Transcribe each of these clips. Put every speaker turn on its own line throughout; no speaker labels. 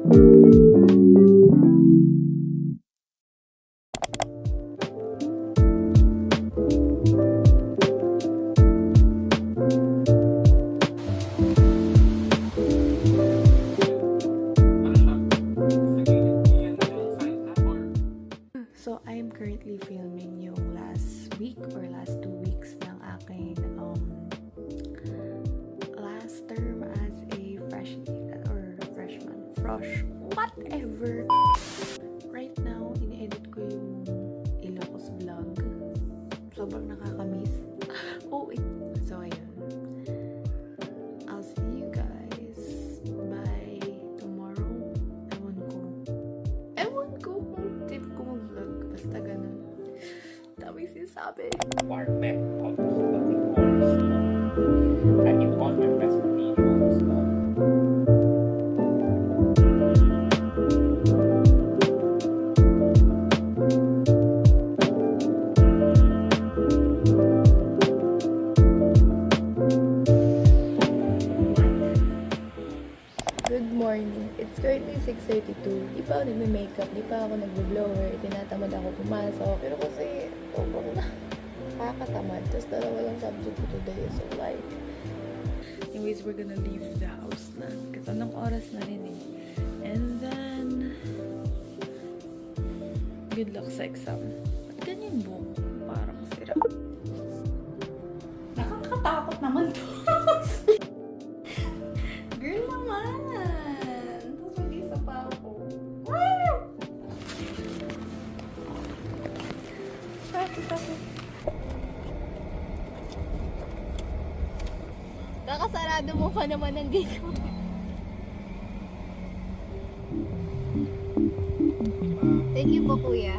So, I'm currently filming yung last week or last 2 weeks ng aking last term as a freshman, whatever. Right now, ini-edit ko yung Ilocos vlog. Sobrang nakakamiss. Oh, so ayun. I'll see you guys by tomorrow. Ewan ko kung tip ko mag-vlog. Basta ganun. Dami sinasabi.
Requirement of the course and in all my presentations.
Good morning. It's currently 6:32. Di pa ako nagme-makeup, di pa ako nagbe-blower, tinatamad ako pumasok. Pero kasi, sobrang nakakatamad. Tapos dalawa lang subject ko today. So like, anyways, we're gonna leave the house na. Kasi anong oras na rin eh. And then, good luck sa exam. Ba't ganyan buhok? Parang sira. Nakakatakot naman to. Girl naman! Tapos mag-isa pa ako. Takot. Kakasarado mo pa naman ang gate mo. Thank you po, kuya.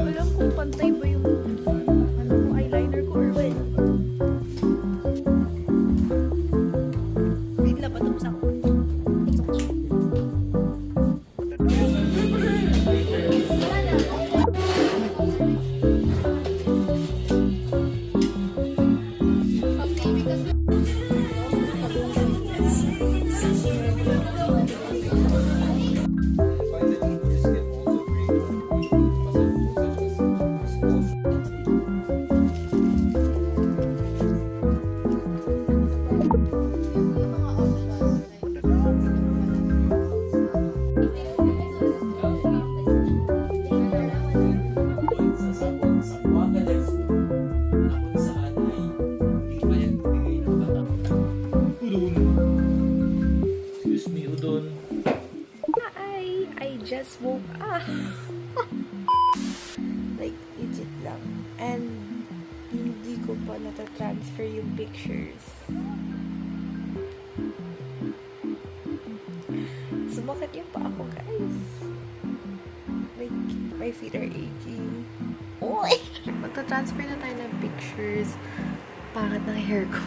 Alam kung pantay ba yung eyeliner ko or what? Wait lang, patapos ako. I just woke up. Like, legit lang. And, hindi ko pa nata-transfer yung pictures. Sumakit yung pa ako, guys. Like, my feet are aching. Oy! Magta-transfer na tayo ng pictures. Pangit ng hair ko.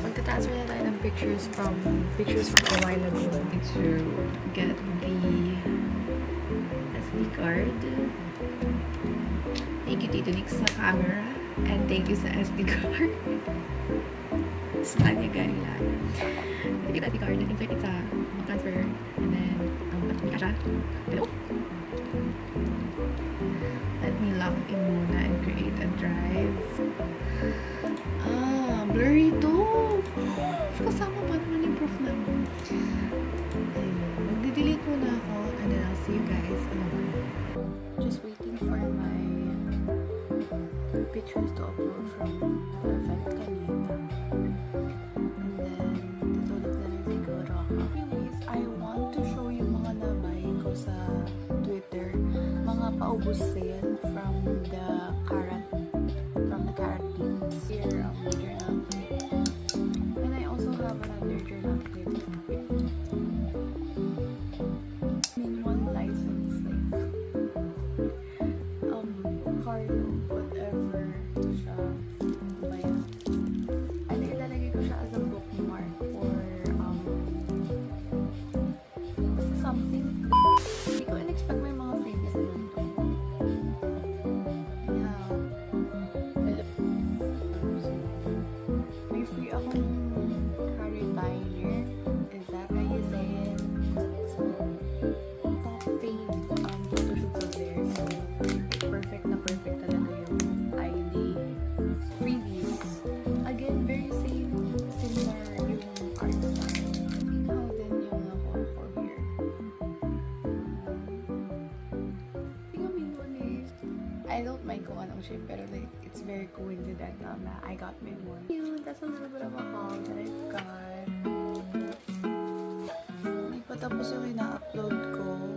Magta-transfer na tayo ng pictures from a while ago. To get the SD card. Thank you, Tito Nick, sa camera. And thank you sa SD card. Sa kanya galing lahat. Thank you sa SD card. Insert it sa transfer. And then, hindi ka siya. Hello? Let me log in muna and create a drive. Blurry to. Kasama pa naman yung proof namin. Magde-delete muna ako and then I'll see you guys in a while. Just waiting for my pictures to upload from Perfect kanina. And then, tutulit na rin siguro ako. Anyways, I want to show you mga nabay ko sa Twitter. Mga paubos sale from the Carrot Beans. Here, journal kit. And I also have another journal kit. One license, like, cargo, whatever. very coincidental na I got mid one. Yun, that's a little bit of a haul that I've got. Hindi pa tapos yung ina-upload ko.